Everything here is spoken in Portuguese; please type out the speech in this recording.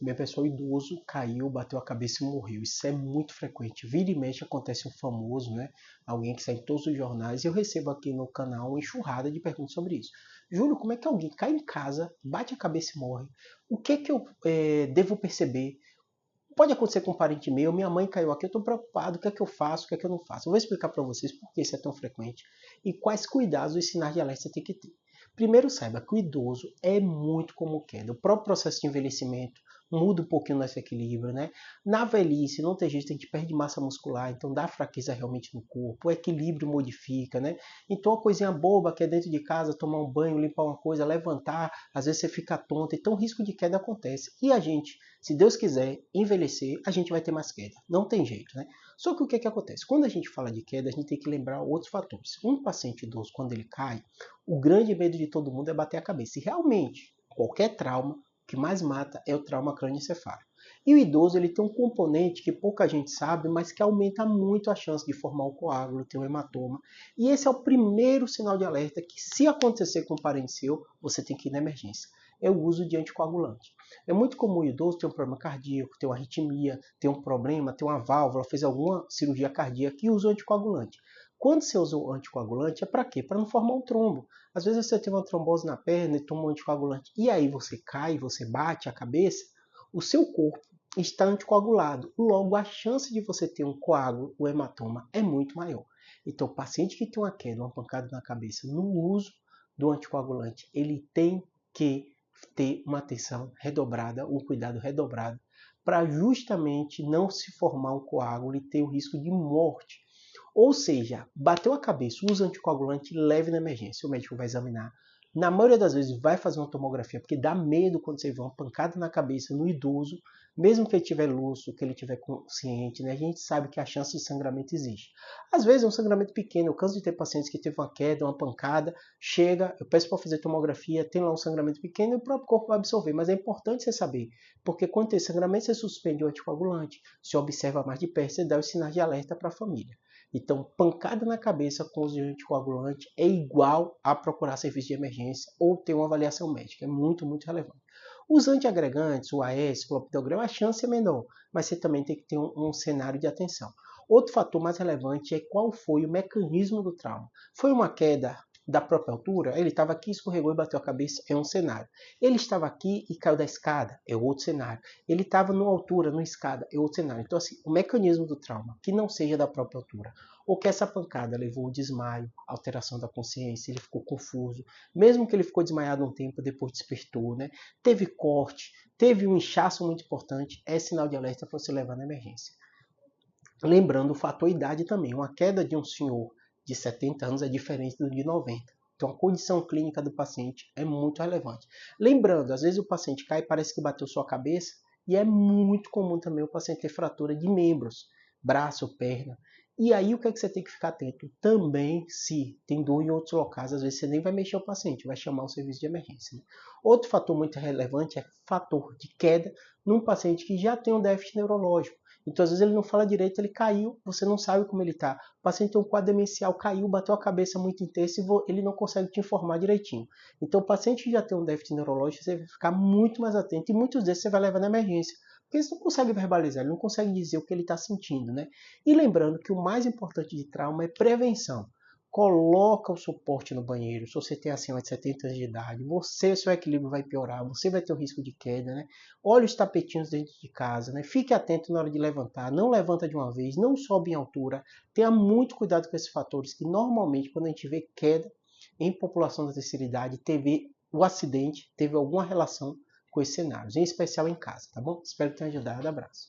Minha pessoa idoso caiu, bateu a cabeça e morreu. Isso é muito frequente. Vira e mexe acontece um famoso, né? Alguém que sai em todos os jornais. E eu recebo aqui no canal uma enxurrada de perguntas sobre isso. Júlio, como é que alguém cai em casa, bate a cabeça e morre? O que é que eu devo perceber? Pode acontecer com um parente meu, minha mãe caiu aqui, eu estou preocupado, o que é que eu faço, o que é que eu não faço? Eu vou explicar para vocês por que isso é tão frequente e quais cuidados e sinais de alerta você tem que ter. Primeiro, saiba que o idoso é muito como queda. O próprio processo de envelhecimento muda um pouquinho o nosso equilíbrio, né? Na velhice, não tem jeito, a gente perde massa muscular, então dá fraqueza realmente no corpo, o equilíbrio modifica, né? Então, uma coisinha boba que é dentro de casa, tomar um banho, limpar uma coisa, levantar, às vezes você fica tonto, então o risco de queda acontece. E a gente, se Deus quiser envelhecer, a gente vai ter mais queda. Não tem jeito, né? Só que o que é que acontece? Quando a gente fala de queda, a gente tem que lembrar outros fatores. Um paciente idoso, quando ele cai, o grande medo de todo mundo é bater a cabeça. E realmente, qualquer trauma, o que mais mata é o trauma crânioencefálico. E o idoso ele tem um componente que pouca gente sabe, mas que aumenta muito a chance de formar um coágulo, ter um hematoma. E esse é o primeiro sinal de alerta que, se acontecer com um parente seu, você tem que ir na emergência. É o uso de anticoagulante. É muito comum o idoso ter um problema cardíaco, ter uma arritmia, ter um problema, ter uma válvula, fez alguma cirurgia cardíaca e usa o anticoagulante. Quando você usa o anticoagulante, é para quê? Para não formar um trombo. Às vezes você tem uma trombose na perna e toma um anticoagulante, e aí você cai, você bate a cabeça, o seu corpo está anticoagulado. Logo, a chance de você ter um coágulo, o hematoma, é muito maior. Então, o paciente que tem uma queda, uma pancada na cabeça, no uso do anticoagulante, ele tem que ter uma atenção redobrada, um cuidado redobrado, para justamente não se formar um coágulo e ter o risco de morte. Ou seja, bateu a cabeça, usa anticoagulante, leve na emergência. O médico vai examinar. Na maioria das vezes vai fazer uma tomografia, porque dá medo quando você vê uma pancada na cabeça no idoso, mesmo que ele estiver lúcido, que ele estiver consciente, né? A gente sabe que a chance de sangramento existe. Às vezes é um sangramento pequeno, eu canso de ter pacientes que teve uma queda, uma pancada, chega, eu peço para fazer tomografia, tem lá um sangramento pequeno e o próprio corpo vai absorver, mas é importante você saber, porque quando tem sangramento você suspende o anticoagulante, se observa mais de perto, você dá os sinais de alerta para a família. Então, pancada na cabeça com uso de anticoagulante é igual a procurar serviço de emergência ou ter uma avaliação médica. É muito, muito relevante. Os antiagregantes, o AS, clopidogrel, a chance é menor, mas você também tem que ter um cenário de atenção. Outro fator mais relevante é qual foi o mecanismo do trauma. Foi uma queda da própria altura? Ele estava aqui, escorregou e bateu a cabeça, é um cenário. Ele estava aqui e caiu da escada, é outro cenário. Ele estava numa altura, numa escada, é outro cenário. Então, assim, o mecanismo do trauma, que não seja da própria altura, ou que essa pancada levou ao desmaio, alteração da consciência, ele ficou confuso, mesmo que ele ficou desmaiado um tempo, depois despertou, né? Teve corte, teve um inchaço muito importante, é sinal de alerta para você levar na emergência. Lembrando o fator idade também, uma queda de um senhor de 70 anos é diferente do de 90. Então a condição clínica do paciente é muito relevante. Lembrando, às vezes o paciente cai e parece que bateu sua cabeça, e é muito comum também o paciente ter fratura de membros, braço, perna. E aí o que é que você tem que ficar atento? Também se tem dor em outros locais, às vezes você nem vai mexer o paciente, vai chamar o serviço de emergência. Né? Outro fator muito relevante é fator de queda num paciente que já tem um déficit neurológico. Então, às vezes ele não fala direito, ele caiu, você não sabe como ele está. O paciente tem um quadro demencial, caiu, bateu a cabeça muito intenso e ele não consegue te informar direitinho. Então, o paciente que já tem um déficit neurológico, você vai ficar muito mais atento e muitos desses você vai levar na emergência. Porque ele não consegue verbalizar, ele não consegue dizer o que ele está sentindo, né? E lembrando que o mais importante de trauma é prevenção. Coloca o suporte no banheiro. Se você tem acima de 70 anos de idade, seu equilíbrio vai piorar, você vai ter o risco de queda, né? Olhe os tapetinhos dentro de casa, né? Fique atento na hora de levantar, não levanta de uma vez, não sobe em altura. Tenha muito cuidado com esses fatores que normalmente quando a gente vê queda em população da terceira idade, teve o acidente, teve alguma relação com esses cenários, em especial em casa, tá bom? Espero que tenha ajudado. Abraço.